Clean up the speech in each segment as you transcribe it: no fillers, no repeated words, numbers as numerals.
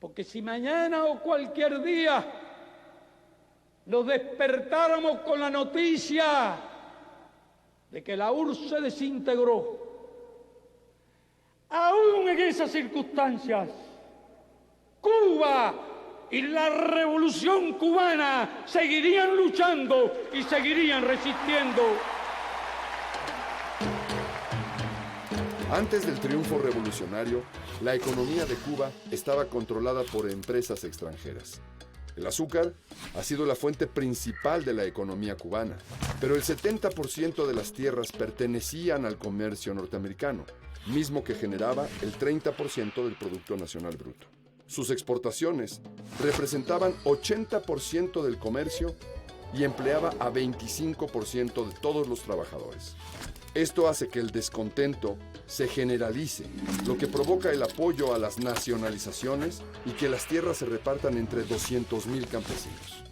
Porque si mañana o cualquier día nos despertáramos con la noticia de que la URSS se desintegró, aún en esas circunstancias, Cuba y la revolución cubana seguirían luchando y seguirían resistiendo. Antes del triunfo revolucionario, la economía de Cuba estaba controlada por empresas extranjeras. El azúcar ha sido la fuente principal de la economía cubana, pero el 70% de las tierras pertenecían al comercio norteamericano, mismo que generaba el 30% del Producto Nacional Bruto. Sus exportaciones representaban 80% del comercio y empleaba a 25% de todos los trabajadores. Esto hace que el descontento se generalice, lo que provoca el apoyo a las nacionalizaciones y que las tierras se repartan entre 200,000 campesinos.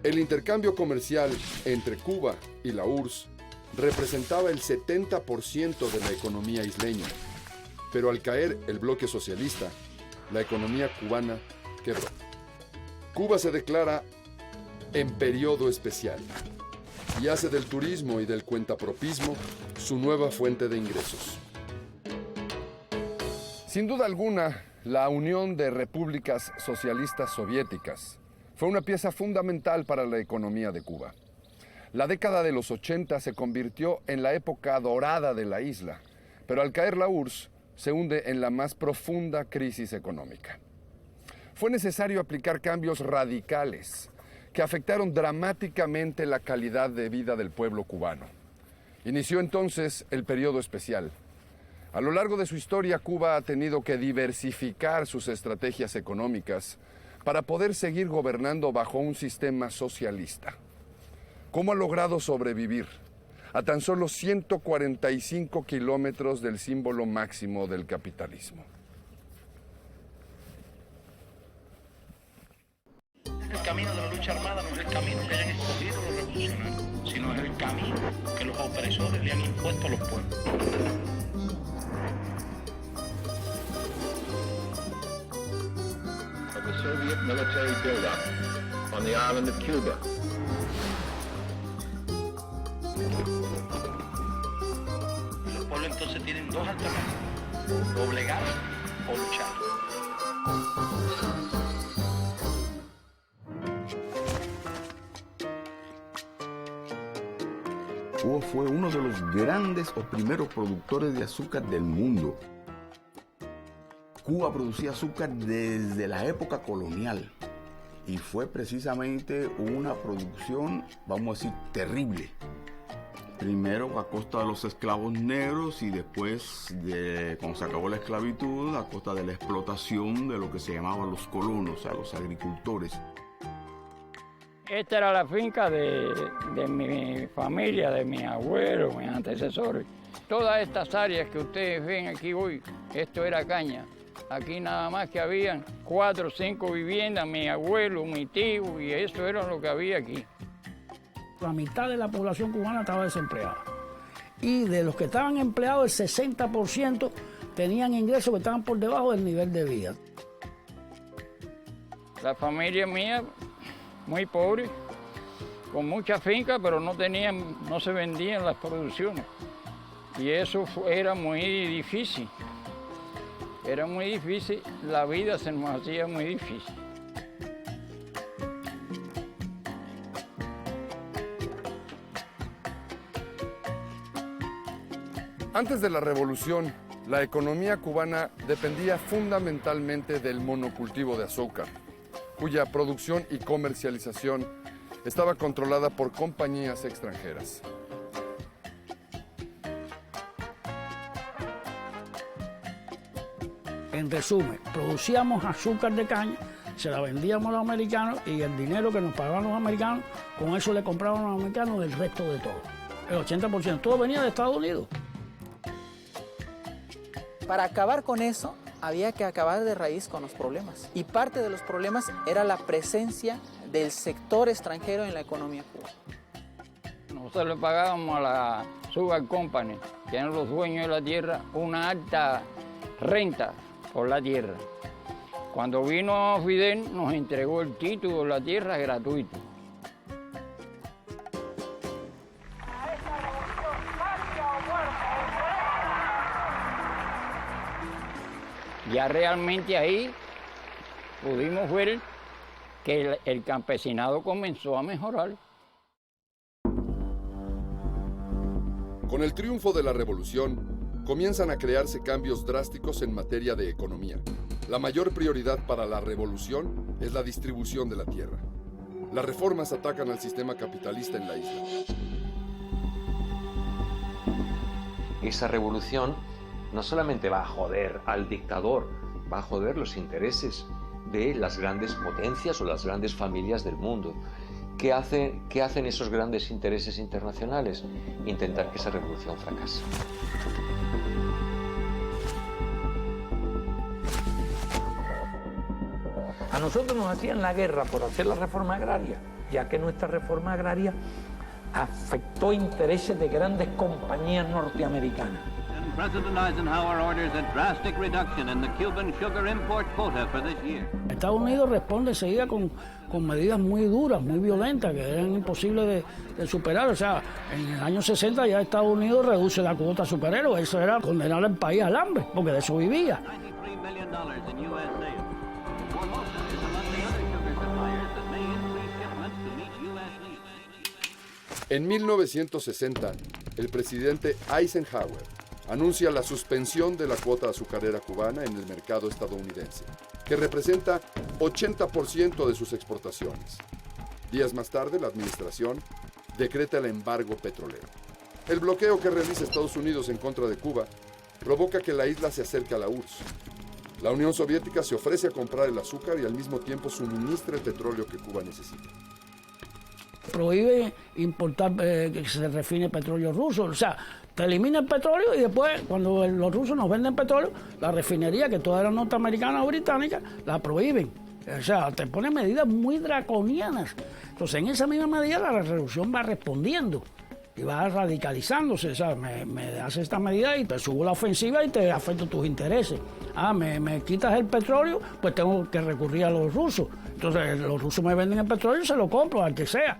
El intercambio comercial entre Cuba y la URSS representaba el 70% de la economía isleña, pero al caer el bloque socialista, la economía cubana quebró. Cuba se declara en periodo especial y hace del turismo y del cuentapropismo su nueva fuente de ingresos. Sin duda alguna, la Unión de Repúblicas Socialistas Soviéticas fue una pieza fundamental para la economía de Cuba. La década de los 80 se convirtió en la época dorada de la isla, pero al caer la URSS se hunde en la más profunda crisis económica. Fue necesario aplicar cambios radicales que afectaron dramáticamente la calidad de vida del pueblo cubano. Inició entonces el periodo especial. A lo largo de su historia, Cuba ha tenido que diversificar sus estrategias económicas para poder seguir gobernando bajo un sistema socialista. ¿Cómo ha logrado sobrevivir a tan solo 145 kilómetros del símbolo máximo del capitalismo? El camino de la lucha armada no es el camino que hayan escogido los revolucionarios, sino es el camino que los opresores le han impuesto a los pueblos. Of the Soviet military buildup on the island of Cuba. Los pueblos entonces tienen dos alternativas: doblegar o luchar. Cuba fue uno de los grandes o primeros productores de azúcar del mundo. Cuba producía azúcar desde la época colonial y fue precisamente una producción, vamos a decir, terrible. Primero a costa de los esclavos negros y después, cuando se acabó la esclavitud, a costa de la explotación de lo que se llamaban los colonos, o sea, los agricultores. Esta era la finca de mi familia, de mis abuelos, mis antecesores. Todas estas áreas que ustedes ven aquí hoy, esto era caña. Aquí nada más que habían 4 o 5 viviendas, mi abuelo, mi tío, y eso era lo que había aquí. La mitad de la población cubana estaba desempleada. Y de los que estaban empleados, el 60% tenían ingresos que estaban por debajo del nivel de vida. La familia mía, muy pobre, con muchas fincas, pero no se vendían las producciones. Y eso era muy difícil. Era muy difícil, la vida se nos hacía muy difícil. Antes de la revolución, la economía cubana dependía fundamentalmente del monocultivo de azúcar, cuya producción y comercialización estaba controlada por compañías extranjeras. En resumen, producíamos azúcar de caña, se la vendíamos a los americanos y el dinero que nos pagaban los americanos, con eso le compraban a los americanos el resto de todo. El 80%, todo venía de Estados Unidos. Para acabar con eso, había que acabar de raíz con los problemas. Y parte de los problemas era la presencia del sector extranjero en la economía cubana. Nosotros le pagábamos a la Sugar Company, que eran los dueños de la tierra, una alta renta por la tierra. Cuando vino Fidel nos entregó el título de la tierra gratuito. Ya realmente ahí pudimos ver que el campesinado comenzó a mejorar. Con el triunfo de la revolución, comienzan a crearse cambios drásticos en materia de economía. La mayor prioridad para la revolución es la distribución de la tierra. Las reformas atacan al sistema capitalista en la isla. Esa revolución no solamente va a joder al dictador, va a joder los intereses de las grandes potencias o las grandes familias del mundo. ¿Qué hacen esos grandes intereses internacionales? Intentar que esa revolución fracase. A nosotros nos hacían la guerra por hacer la reforma agraria, ya que nuestra reforma agraria afectó intereses de grandes compañías norteamericanas. President Eisenhower orders a drastic reduction in the Cuban sugar import quota for this year. Estados Unidos responde enseguida con medidas muy duras, muy violentas, que eran imposibles de superar. O sea, en el año 60 ya Estados Unidos reduce la cuota superero. Eso era condenar al país al hambre, porque de eso vivía. $93 million in U.S. sales. For most of this, among the other sugar suppliers that may increase shipments to meet U.S. needs. En 1960, el presidente Eisenhower anuncia la suspensión de la cuota azucarera cubana en el mercado estadounidense, que representa 80% de sus exportaciones. Días más tarde, la administración decreta el embargo petrolero. El bloqueo que realiza Estados Unidos en contra de Cuba provoca que la isla se acerque a la URSS. La Unión Soviética se ofrece a comprar el azúcar y al mismo tiempo suministra el petróleo que Cuba necesita. Prohíbe importar que se refine petróleo ruso. O sea, te elimina el petróleo y después, cuando los rusos nos venden petróleo, la refinería, que todas eran norteamericanas o británicas, la prohíben. O sea, te ponen medidas muy draconianas. Entonces, en esa misma medida, la revolución va respondiendo y va radicalizándose. O sea, me hace esta medida y te subo la ofensiva y te afecto tus intereses. Me quitas el petróleo, pues tengo que recurrir a los rusos. Entonces, los rusos me venden el petróleo y se lo compro al que sea.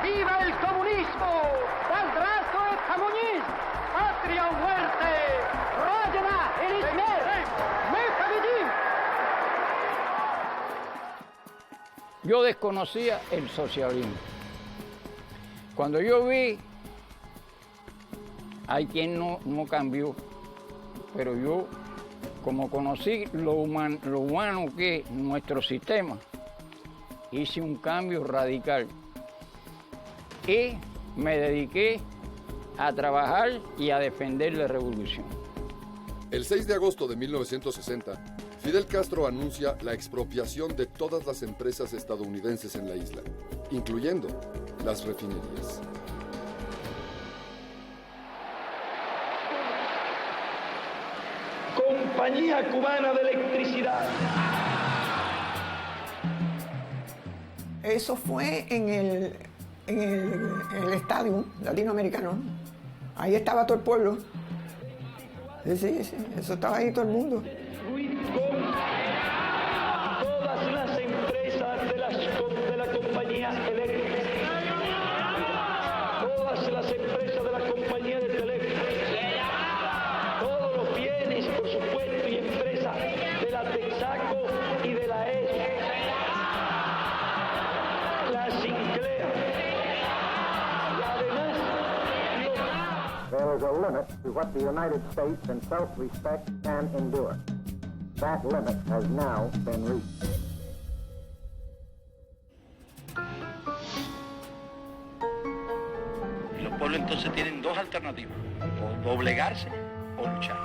¡Viva el comunismo! ¡Здравствует коммунизм! ¡Patria o muerte! ¡Родина или смерть! ¡Мы победим! Yo desconocía el socialismo. Cuando yo vi, hay quien no cambió, pero yo, como conocí lo humano que es nuestro sistema, hice un cambio radical y me dediqué a trabajar y a defender la revolución. El 6 de agosto de 1960, Fidel Castro anuncia la expropiación de todas las empresas estadounidenses en la isla, incluyendo las refinerías. Compañía Cubana de Electricidad. Eso fue en el estadio latinoamericano. Ahí estaba todo el pueblo. Sí, eso estaba ahí todo el mundo. Todas las empresas de la compañía eléctrica. Todas las empresas de la compañía de teléfono. Todos los bienes, por supuesto, y empresas de la Texaco y de la ESO. La Sinclair. Y además, There is a limit to what the United States in self-respect can endure. That limit has now been reached. y los pueblos entonces tienen dos alternativas: o doblegarse o luchar.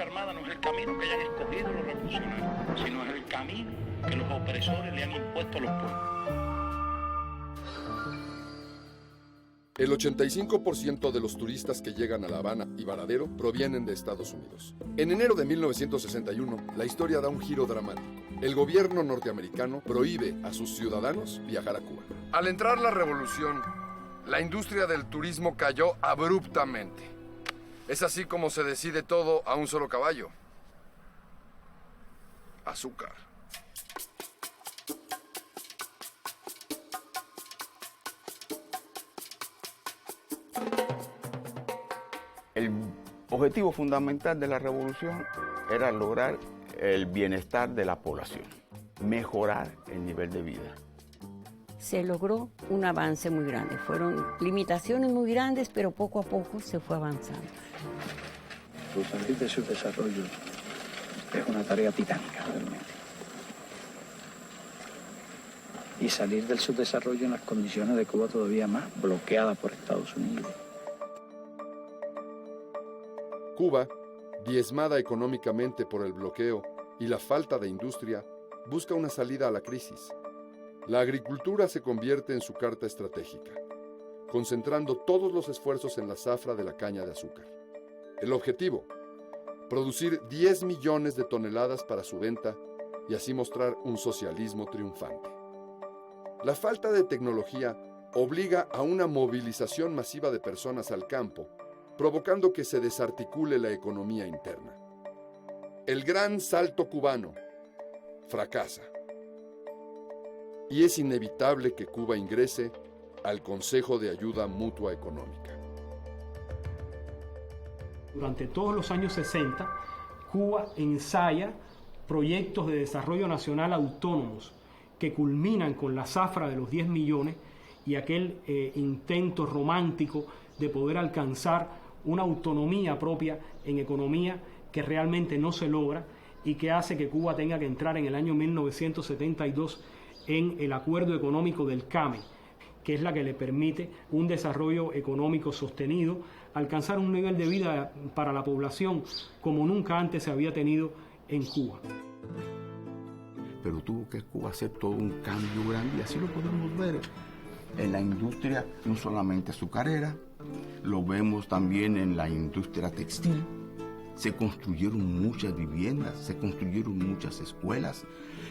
fuerza armada no es el camino que hayan escogido los revolucionarios, sino es el camino que los opresores le han impuesto a los pueblos. El 85% de los turistas que llegan a La Habana y Varadero provienen de Estados Unidos. En enero de 1961, la historia da un giro dramático. El gobierno norteamericano prohíbe a sus ciudadanos viajar a Cuba. Al entrar la revolución, la industria del turismo cayó abruptamente. Es así como se decide todo a un solo caballo: azúcar. El objetivo fundamental de la revolución era lograr el bienestar de la población, mejorar el nivel de vida. Se logró un avance muy grande. Fueron limitaciones muy grandes, pero poco a poco se fue avanzando. Salir de su desarrollo es una tarea titánica, realmente. Y salir del subdesarrollo en las condiciones de Cuba todavía más bloqueada por Estados Unidos. Cuba, diezmada económicamente por el bloqueo y la falta de industria, busca una salida a la crisis. La agricultura se convierte en su carta estratégica, concentrando todos los esfuerzos en la zafra de la caña de azúcar. El objetivo: producir 10 millones de toneladas para su venta y así mostrar un socialismo triunfante. La falta de tecnología obliga a una movilización masiva de personas al campo, provocando que se desarticule la economía interna. El gran salto cubano fracasa. Y es inevitable que Cuba ingrese al Consejo de Ayuda Mutua Económica. Durante todos los años 60, Cuba ensaya proyectos de desarrollo nacional autónomos que culminan con la zafra de los 10 millones y aquel intento romántico de poder alcanzar una autonomía propia en economía que realmente no se logra y que hace que Cuba tenga que entrar en el año 1972 en el acuerdo económico del CAME, que es la que le permite un desarrollo económico sostenido, alcanzar un nivel de vida para la población como nunca antes se había tenido en Cuba. Pero tuvo que Cuba hacer todo un cambio grande y así lo podemos ver en la industria no solamente azucarera, lo vemos también en la industria textil. Se construyeron muchas viviendas, se construyeron muchas escuelas,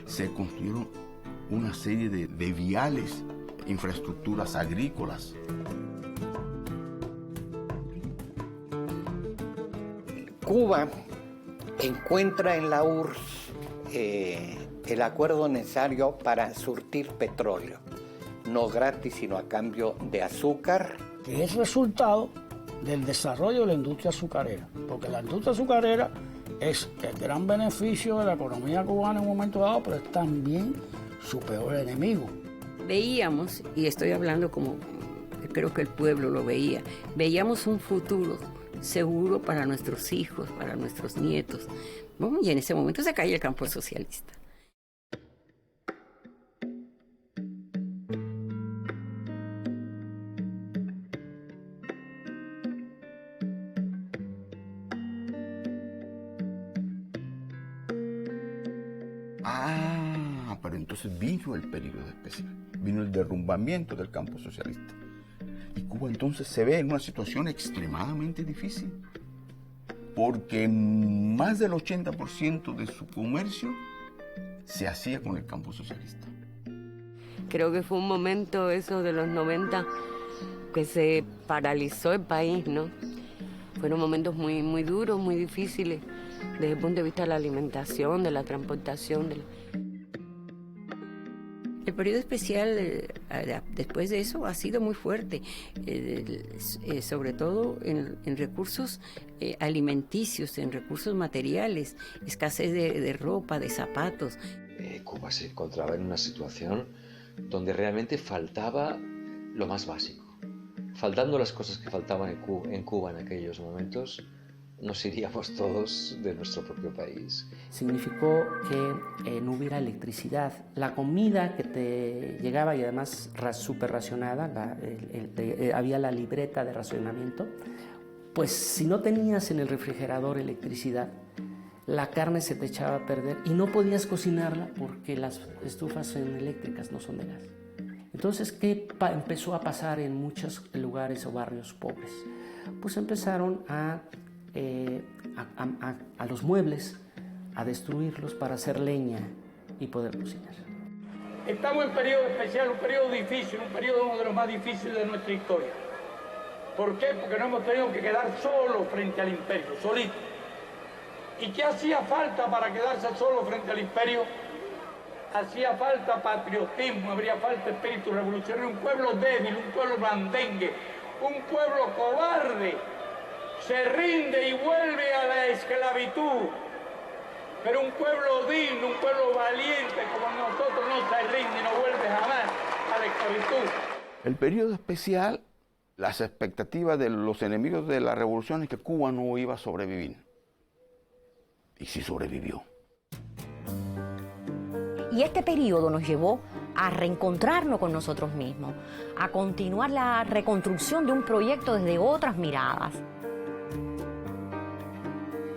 se construyeron una serie de viales, infraestructuras agrícolas. Cuba encuentra en la URSS el acuerdo necesario para surtir petróleo, no gratis, sino a cambio de azúcar. Que es resultado del desarrollo de la industria azucarera, porque la industria azucarera es el gran beneficio de la economía cubana en un momento dado, pero es también su peor enemigo. Veíamos, y estoy hablando como creo que el pueblo lo veía, veíamos un futuro seguro para nuestros hijos, para nuestros nietos. Bueno, y en ese momento se cae el campo socialista. Pero entonces vino el periodo especial, vino el derrumbamiento del campo socialista. Y Cuba entonces se ve en una situación extremadamente difícil, porque más del 80% de su comercio se hacía con el campo socialista. Creo que fue un momento, eso de los 90, que se paralizó el país, ¿no? Fueron momentos muy, muy duros, muy difíciles, desde el punto de vista de la alimentación, de la transportación. El periodo especial después de eso ha sido muy fuerte, sobre todo en recursos alimenticios, en recursos materiales, escasez de ropa, de zapatos. Cuba se encontraba en una situación donde realmente faltaba lo más básico. Faltando las cosas que faltaban en Cuba en aquellos momentos, nos iríamos todos de nuestro propio país. Significó que no hubiera electricidad. La comida que te llegaba, y además súper racionada, había la libreta de racionamiento, pues si no tenías en el refrigerador electricidad, la carne se te echaba a perder y no podías cocinarla porque las estufas eléctricas no son de gas. Entonces, ¿qué empezó a pasar en muchos lugares o barrios pobres? Pues empezaron a los muebles, a destruirlos para hacer leña y poder cocinar. Estamos en periodo especial, un periodo difícil, un periodo uno de los más difíciles de nuestra historia. ¿Por qué? Porque nos hemos tenido que quedar solos frente al imperio, solitos. ¿Y qué hacía falta para quedarse solo frente al imperio? Hacía falta patriotismo, habría falta espíritu revolucionario, un pueblo débil, un pueblo blandengue, un pueblo cobarde, se rinde y vuelve a la esclavitud. Pero un pueblo digno, un pueblo valiente como nosotros no se rinde y no vuelve jamás a la esclavitud. El periodo especial, las expectativas de los enemigos de la revolución es que Cuba no iba a sobrevivir. Y sí sobrevivió. Y este periodo nos llevó a reencontrarnos con nosotros mismos, a continuar la reconstrucción de un proyecto desde otras miradas.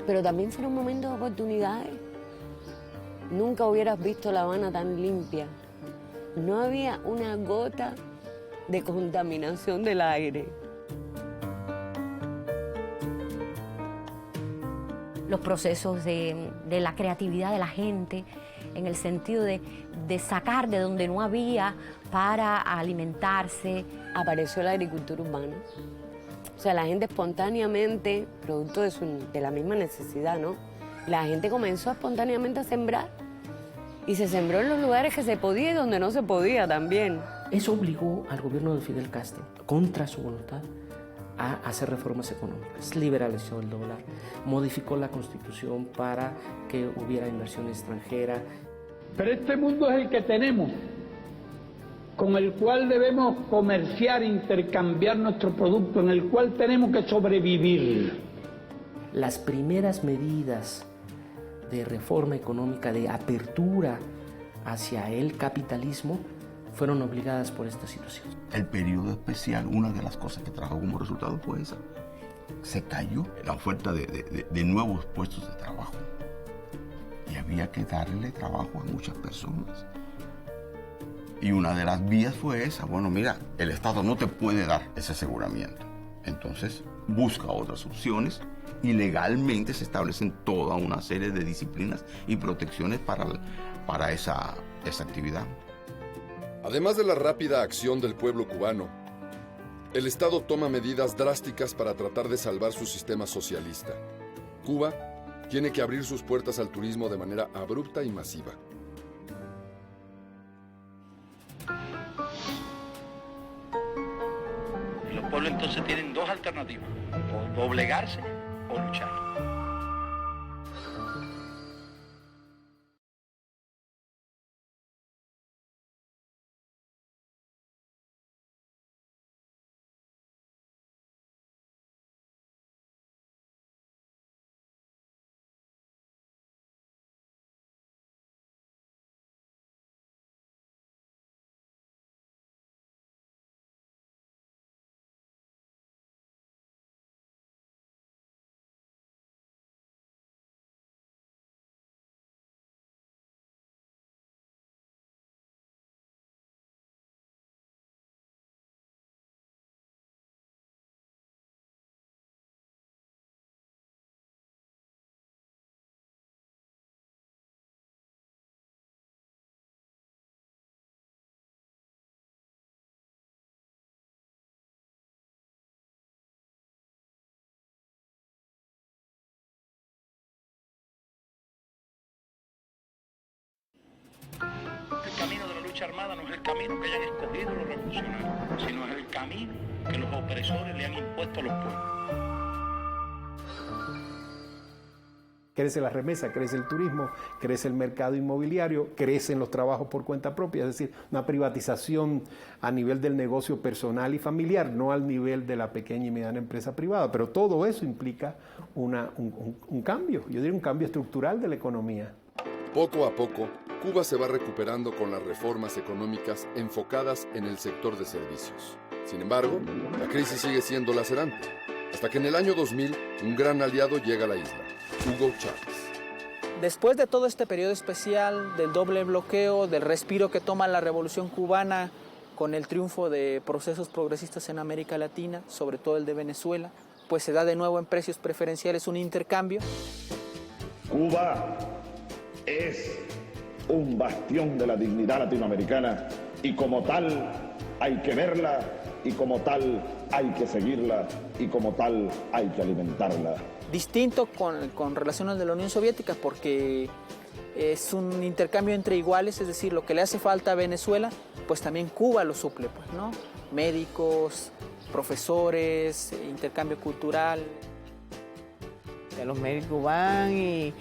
Pero también fueron momentos de oportunidades. Nunca hubieras visto La Habana tan limpia. No había una gota de contaminación del aire. Los procesos de la creatividad de la gente, en el sentido de sacar de donde no había para alimentarse. Apareció la agricultura urbana. O sea, la gente espontáneamente, producto de la misma necesidad, ¿no? La gente comenzó espontáneamente a sembrar. Y se sembró en los lugares que se podía y donde no se podía también. Eso obligó al gobierno de Fidel Castro, contra su voluntad, a hacer reformas económicas. Liberalizó el dólar, modificó la Constitución para que hubiera inversión extranjera. Pero este mundo es el que tenemos, con el cual debemos comerciar, intercambiar nuestro producto, en el cual tenemos que sobrevivir. Las primeras medidas de reforma económica, de apertura hacia el capitalismo, fueron obligadas por esta situación. El periodo especial, una de las cosas que trajo como resultado fue esa. Se cayó la oferta de nuevos puestos de trabajo. Y había que darle trabajo a muchas personas. Y una de las vías fue esa. Bueno, mira, el Estado no te puede dar ese aseguramiento. Entonces, busca otras opciones y legalmente se establecen toda una serie de disciplinas y protecciones para esa actividad. Además de la rápida acción del pueblo cubano, el Estado toma medidas drásticas para tratar de salvar su sistema socialista. Cuba tiene que abrir sus puertas al turismo de manera abrupta y masiva. Y los pueblos entonces tienen dos alternativas, o doblegarse o luchar. El camino de la lucha armada no es el camino que hayan escogido los revolucionarios, sino es el camino que los opresores le han impuesto a los pueblos. Crece la remesa, crece el turismo, crece el mercado inmobiliario, crecen los trabajos por cuenta propia, es decir, una privatización a nivel del negocio personal y familiar, no al nivel de la pequeña y mediana empresa privada, pero todo eso implica un cambio, yo diría un cambio estructural de la economía. Poco a poco, Cuba se va recuperando con las reformas económicas enfocadas en el sector de servicios. Sin embargo, la crisis sigue siendo lacerante. Hasta que en el año 2000 un gran aliado llega a la isla, Hugo Chávez. Después de todo este periodo especial, del doble bloqueo, del respiro que toma la Revolución Cubana con el triunfo de procesos progresistas en América Latina, sobre todo el de Venezuela, pues se da de nuevo en precios preferenciales un intercambio. Cuba es un bastión de la dignidad latinoamericana y como tal hay que verla y como tal hay que seguirla y como tal hay que alimentarla. Distinto con relación al de la Unión Soviética porque es un intercambio entre iguales, es decir, lo que le hace falta a Venezuela, pues también Cuba lo suple, pues, ¿no? Médicos, profesores, intercambio cultural. Los médicos van y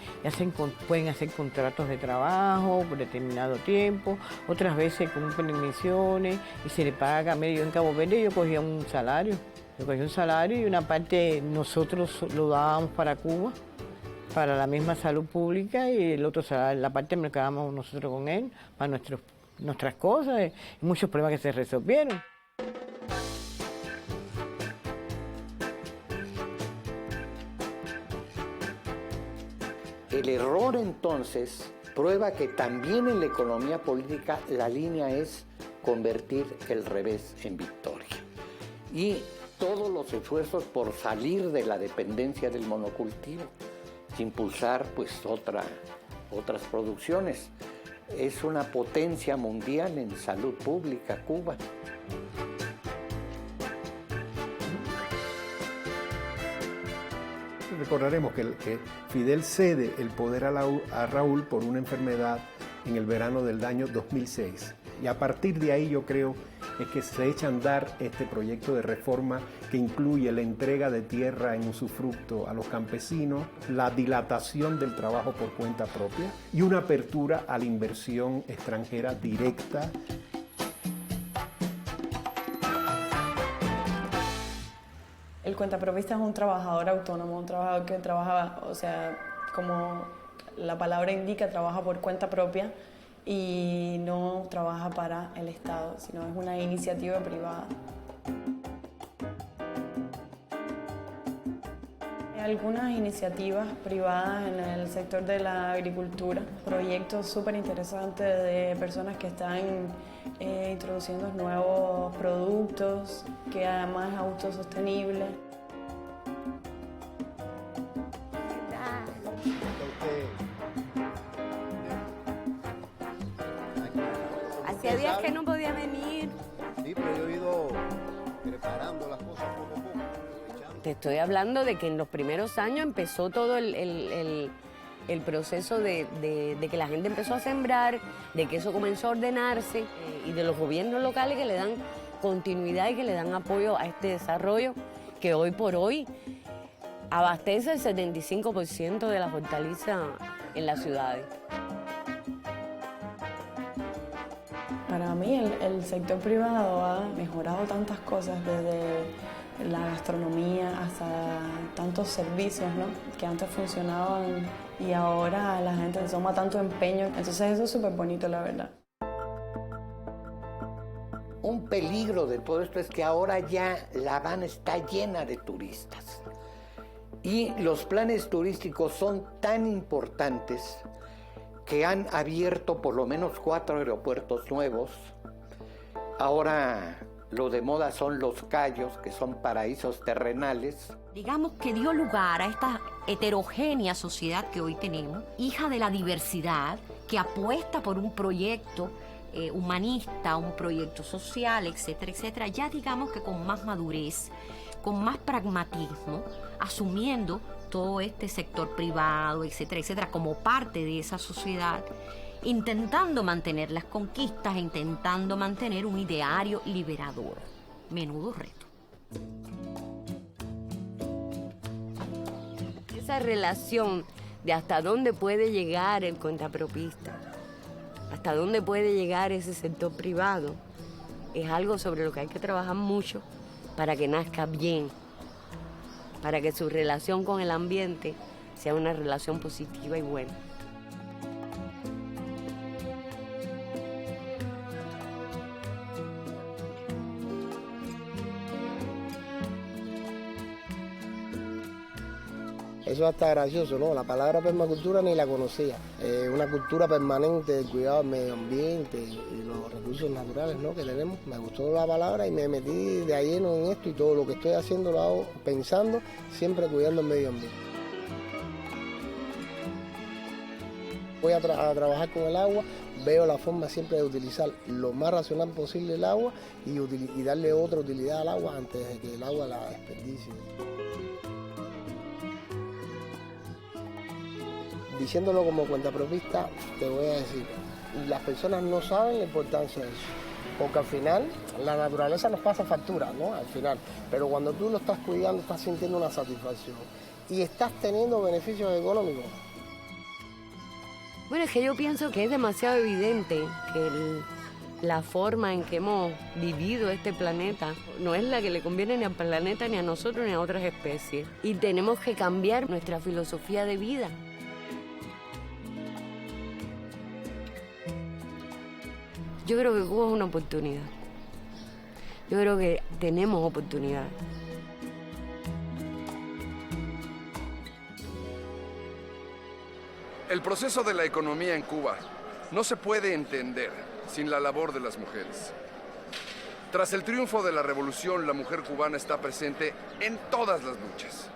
pueden hacer contratos de trabajo por determinado tiempo, otras veces cumplen misiones y se le paga medio. En Cabo Verde yo cogía un salario, y una parte nosotros lo dábamos para Cuba, para la misma salud pública, y el otro salario, la parte me quedábamos nosotros con él, para nuestras cosas, y muchos problemas que se resolvieron. El error entonces prueba que también en la economía política la línea es convertir el revés en victoria. Y todos los esfuerzos por salir de la dependencia del monocultivo, impulsar pues otras producciones. Es una potencia mundial en salud pública, Cuba. Recordaremos que Fidel cede el poder a Raúl por una enfermedad en el verano del año 2006. Y a partir de ahí yo creo es que se echa a andar este proyecto de reforma que incluye la entrega de tierra en usufructo a los campesinos, la dilatación del trabajo por cuenta propia y una apertura a la inversión extranjera directa. El cuentapropista es un trabajador autónomo, un trabajador que trabaja, o sea, como la palabra indica, trabaja por cuenta propia y no trabaja para el Estado, sino es una iniciativa privada. Hay algunas iniciativas privadas en el sector de la agricultura, proyectos súper interesantes de personas que están introduciendo nuevos productos, que además es autosostenible. Hacía días que no podía venir. Sí, pero yo he ido preparando las cosas poco a poco. Te estoy hablando de que en los primeros años empezó todo el proceso de que la gente empezó a sembrar, de que eso comenzó a ordenarse y de los gobiernos locales que le dan continuidad y que le dan apoyo a este desarrollo que hoy por hoy abastece el 75% de las hortalizas en las ciudades. Para mí el sector privado ha mejorado tantas cosas, desde la gastronomía hasta tantos servicios, ¿no?, que antes funcionaban y ahora la gente toma tanto empeño. Entonces eso es súper bonito, la verdad. Un peligro de todo esto es que ahora ya La Habana está llena de turistas y los planes turísticos son tan importantes que han abierto por lo menos 4 aeropuertos nuevos. Ahora lo de moda son los cayos, que son paraísos terrenales. Digamos que dio lugar a esta heterogénea sociedad que hoy tenemos, hija de la diversidad, que apuesta por un proyecto humanista, un proyecto social, etcétera, etcétera, ya digamos que con más madurez, con más pragmatismo, asumiendo todo este sector privado, etcétera, etcétera, como parte de esa sociedad, intentando mantener las conquistas, intentando mantener un ideario liberador. Menudo reto. Esa relación de hasta dónde puede llegar el cuentapropista, hasta dónde puede llegar ese sector privado, es algo sobre lo que hay que trabajar mucho para que nazca bien, para que su relación con el ambiente sea una relación positiva y buena. Eso hasta gracioso, ¿no? La palabra permacultura ni la conocía. Una cultura permanente del cuidado del medio ambiente y los recursos naturales, ¿no?, que tenemos. Me gustó la palabra y me metí de a lleno en esto, y todo lo que estoy haciendo lo hago pensando, siempre cuidando el medio ambiente. Voy a trabajar con el agua, veo la forma siempre de utilizar lo más racional posible el agua y darle otra utilidad al agua antes de que el agua la desperdicie. Diciéndolo como cuentapropista, te voy a decir, las personas no saben la importancia de eso, porque al final la naturaleza nos pasa factura, ¿no? Al final, pero cuando tú lo estás cuidando, estás sintiendo una satisfacción y estás teniendo beneficios económicos. Bueno, es que yo pienso que es demasiado evidente que la forma en que hemos vivido este planeta no es la que le conviene ni al planeta, ni a nosotros, ni a otras especies. Y tenemos que cambiar nuestra filosofía de vida. Yo creo que Cuba es una oportunidad. Yo creo que tenemos oportunidades. El proceso de la economía en Cuba no se puede entender sin la labor de las mujeres. Tras el triunfo de la revolución, la mujer cubana está presente en todas las luchas.